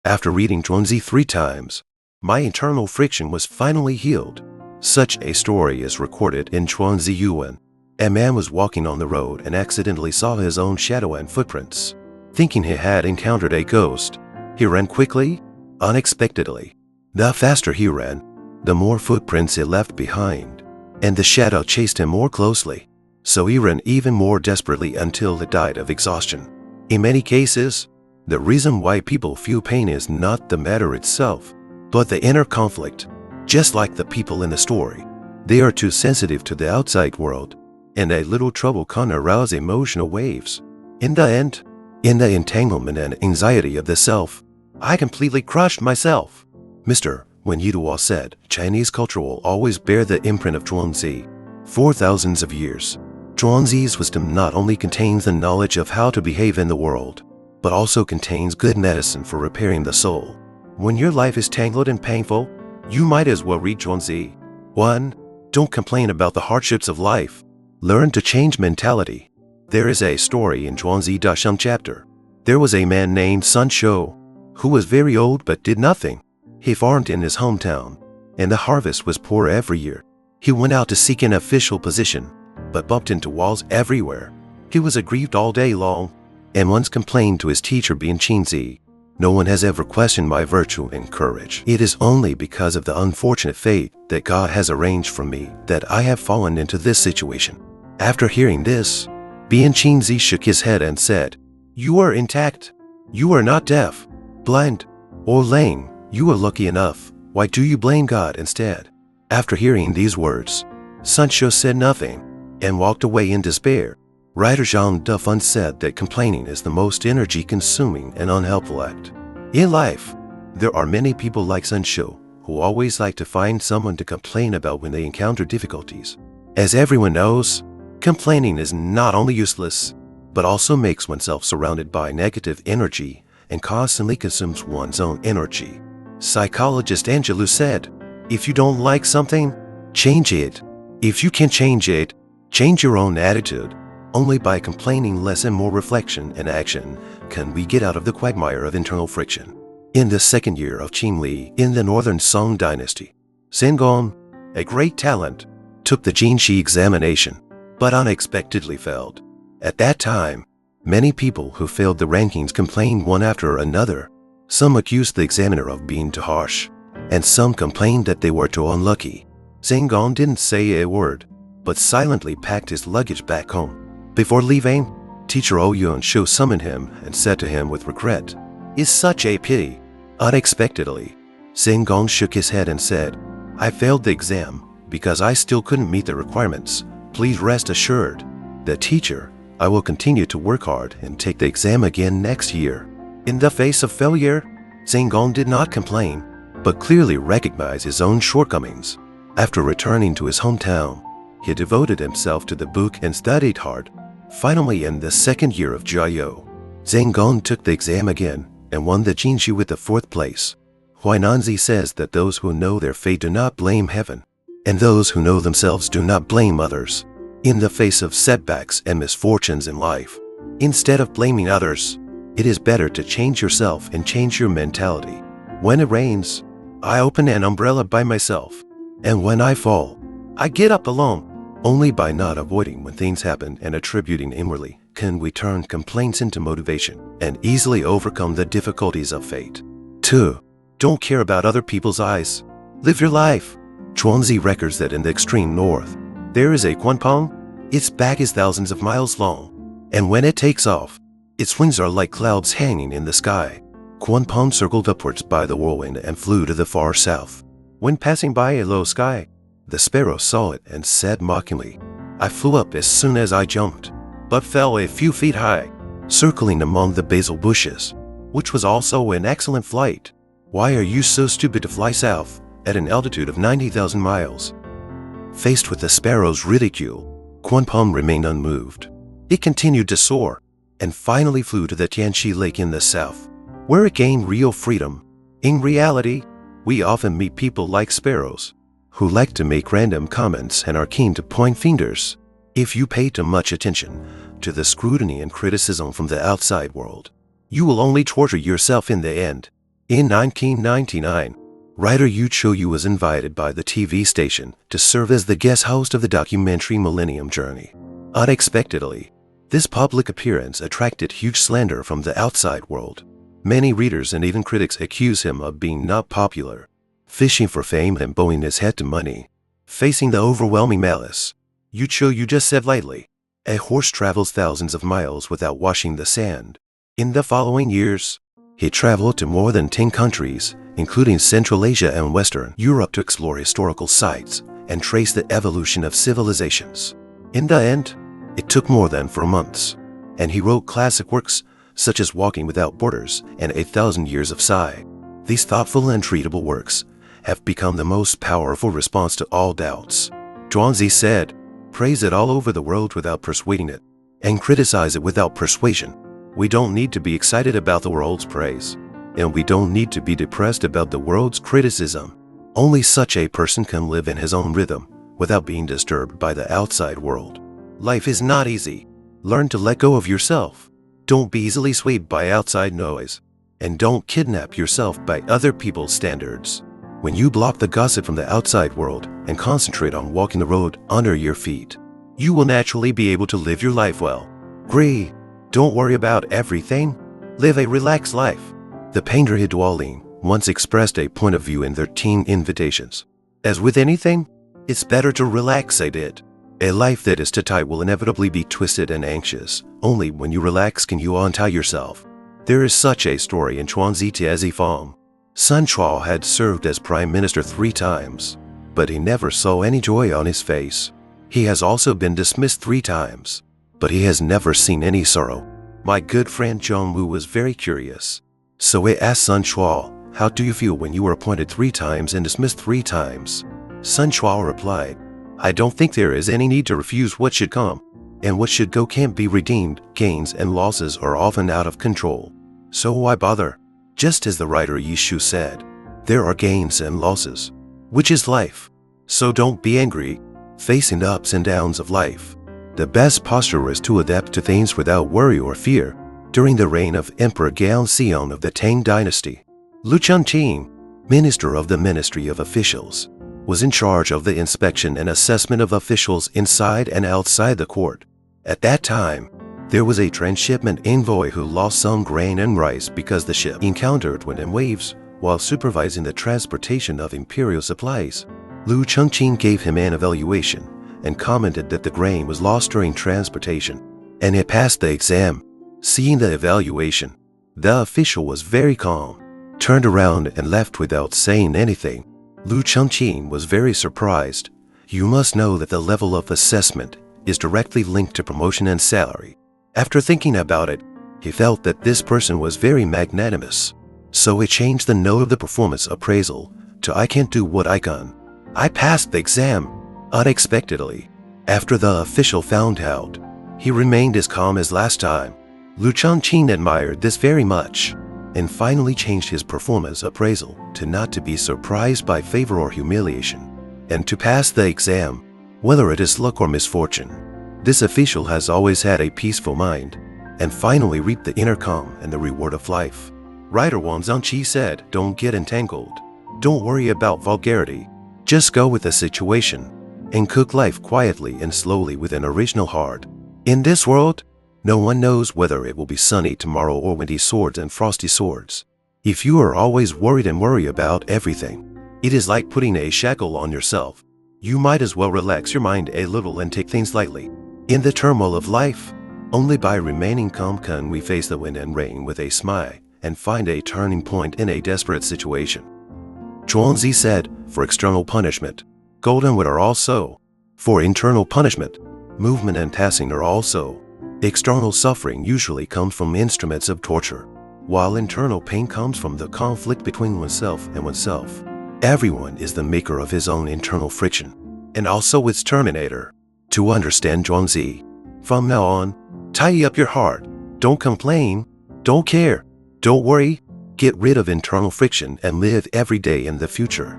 After reading Zhuangzi 3 times, my internal friction was finally healed. Such a story is recorded in Zhuangzi Yuwen. A man was walking on the road and accidentally saw his own shadow and footprints. Thinking he had encountered a ghost, he ran quickly, unexpectedly. The faster he ran, the more footprints he left behind, and the shadow chased him more closely. So he ran even more desperately until he died of exhaustion. In many cases, the reason why people feel pain is not the matter itself, but the inner conflict. Just like the people in the story, they are too sensitive to the outside world, and a little trouble can arouse emotional waves. In the end, in the entanglement and anxiety of the self, I completely crushed myself. Mr. Wen Yiduo said, Chinese culture will always bear the imprint of Zhuangzi. For thousands of years, Zhuangzi's wisdom not only contains the knowledge of how to behave in the world, but also contains good medicine for repairing the soul. When your life is tangled and painful, you might as well read Zhuangzi. 1. Don't complain about the hardships of life. Learn to change mentality. There is a story in Zhuangzi Dasheng chapter. There was a man named Sun Shou, who was very old but did nothing. He farmed in his hometown, and the harvest was poor every year. He went out to seek an official position, but bumped into walls everywhere. He was aggrieved all day long, and once complained to his teacher Bian Qingzi, "No one has ever questioned my virtue and courage. It is only because of the unfortunate fate that God has arranged for me that I have fallen into this situation." After hearing this, Bian Qingzi shook his head and said, "You are intact. You are not deaf, blind, or lame. You are lucky enough. Why do you blame God instead?" After hearing these words, Sun Shou said nothing and walked away in despair. Writer Zhang Dufan said that complaining is the most energy-consuming and unhelpful act. In life, there are many people like Sun Shou who always like to find someone to complain about when they encounter difficulties. As everyone knows, complaining is not only useless, but also makes oneself surrounded by negative energy and constantly consumes one's own energy. Psychologist Angelou said, "If you don't like something, change it. If you can change it, change your own attitude. Only by complaining less and more reflection and action can we get out of the quagmire of internal friction." In the second year of Qing Li in the northern Song dynasty, Zheng Gong, a great talent, took the Jinshi examination, but unexpectedly failed. At that time, many people who failed the rankings complained one after another. Some accused the examiner of being too harsh, and some complained that they were too unlucky. Zheng Gong didn't say a word, but silently packed his luggage back home. Before leaving, teacher Ouyun Shu summoned him and said to him with regret, "It's such a pity." Unexpectedly, Zheng Gong shook his head and said, "I failed the exam because I still couldn't meet the requirements. Please rest assured that, teacher, I will continue to work hard and take the exam again next year." In the face of failure, Zheng Gong did not complain, but clearly recognized his own shortcomings. After returning to his hometown, he devoted himself to the book and studied hard. Finally, in the second year of Jiayou, Zheng Gong took the exam again and won the Jinshi with the 4th place. Huainanzi says that those who know their fate do not blame heaven, and those who know themselves do not blame others. In the face of setbacks and misfortunes in life, instead of blaming others, it is better to change yourself and change your mentality. When it rains, I open an umbrella by myself, and when I fall, I get up alone. Only by not avoiding when things happen and attributing inwardly can we turn complaints into motivation and easily overcome the difficulties of fate. 2. Don't care about other people's eyes. Live your life. Zhuangzi records that in the extreme north, there is a Quanpong. Its back is thousands of miles long, and when it takes off, its wings are like clouds hanging in the sky. Quanpong circled upwards by the whirlwind and flew to the far south. When passing by a low sky, the sparrow saw it and said mockingly, "I flew up as soon as I jumped, but fell a few feet high, circling among the basil bushes," which was also an excellent flight. Why are you so stupid to fly south at an altitude of 90,000 miles? Faced with the sparrow's ridicule, Quanpong remained unmoved. It continued to soar, and finally flew to the Tianxi Lake in the south, where it gained real freedom. In reality, we often meet people like sparrows, who like to make random comments and are keen to point fingers. If you pay too much attention to the scrutiny and criticism from the outside world, you will only torture yourself in the end. In 1999, writer Yu Cho-yu was invited by the TV station to serve as the guest host of the documentary Millennium Journey. Unexpectedly, this public appearance attracted huge slander from the outside world. Many readers and even critics accuse him of being not popular, fishing for fame and bowing his head to money. Facing the overwhelming malice, Yu Cho-yu just said lightly, "A horse travels thousands of miles without washing the sand." In the following years, he traveled to more than 10 countries, including Central Asia and Western Europe, to explore historical sites and trace the evolution of civilizations. In the end, it took more than 4 months, and he wrote classic works such as Walking Without Borders and 8,000 Years of Sigh. These thoughtful and treatable works have become the most powerful response to all doubts. Zhuangzi said, "Praise it all over the world without persuading it, and criticize it without persuasion. We don't need to be excited about the world's praise, and we don't need to be depressed about the world's criticism. Only such a person can live in his own rhythm without being disturbed by the outside world. Life is not easy. Learn to let go of yourself. Don't be easily swayed by outside noise, and don't kidnap yourself by other people's standards. When you block the gossip from the outside world and concentrate on walking the road under your feet, you will naturally be able to live your life well. Agree. Don't worry about everything. Live a relaxed life." The painter Yiduo once expressed a point of view in their teen invitations. "As with anything, it's better to relax a bit. A life that is too tight will inevitably be twisted and anxious. Only when you relax can you untie yourself." There is such a story in Zhuangzi Yuwen. Sun Quan had served as prime minister 3 times, but he never saw any joy on his face. He has also been dismissed 3 times, but he has never seen any sorrow. My good friend John Wu was very curious, so he asked Sun Quan, "How do you feel when you were appointed 3 times and dismissed 3 times?" Sun Quan replied, "I don't think there is any need to refuse what should come, and what should go can't be redeemed. Gains and losses are often out of control, so why bother?" Just as the writer Yishu said, there are gains and losses, which is life. So don't be angry. Facing the ups and downs of life, the best posture is to adapt to things without worry or fear. During the reign of Emperor Gaoxiong of the Tang Dynasty, Lu Chengqing, minister of the Ministry of Officials, was in charge of the inspection and assessment of officials inside and outside the court. At that time, there was a transshipment envoy who lost some grain and rice because the ship encountered wind and waves while supervising the transportation of imperial supplies. Lu Chengqing gave him an evaluation and commented that the grain was lost during transportation, and he passed the exam. Seeing the evaluation, the official was very calm, turned around and left without saying anything. Lu Chengqing was very surprised. You must know that the level of assessment is directly linked to promotion and salary. After thinking about it, he felt that this person was very magnanimous. So he changed the note of the performance appraisal to "I can't do what I can. I passed the exam." Unexpectedly, after the official found out, he remained as calm as last time. Lu Chengqing admired this very much, and finally changed his performance appraisal to not to be surprised by favor or humiliation, and to pass the exam, whether it is luck or misfortune. This official has always had a peaceful mind, and finally reaped the inner calm and the reward of life. Writer Wang Zhangqi said, "Don't get entangled. Don't worry about vulgarity. Just go with the situation, and cook life quietly and slowly with an original heart. In this world, no one knows whether it will be sunny tomorrow or windy swords and frosty swords. If you are always worried and worry about everything, it is like putting a shackle on yourself. You might as well relax your mind a little and take things lightly. In the turmoil of life, only by remaining calm can we face the wind and rain with a smile and find a turning point in a desperate situation." Zhuangzi said, "For external punishment, gold and wood are also. For internal punishment, movement and passing are also. External suffering usually comes from instruments of torture, while internal pain comes from the conflict between oneself and oneself. Everyone is the maker of his own internal friction, and also its terminator." To understand Zhuangzi, from now on, tidy up your heart. Don't complain. Don't care. Don't worry. Get rid of internal friction and live every day in the future.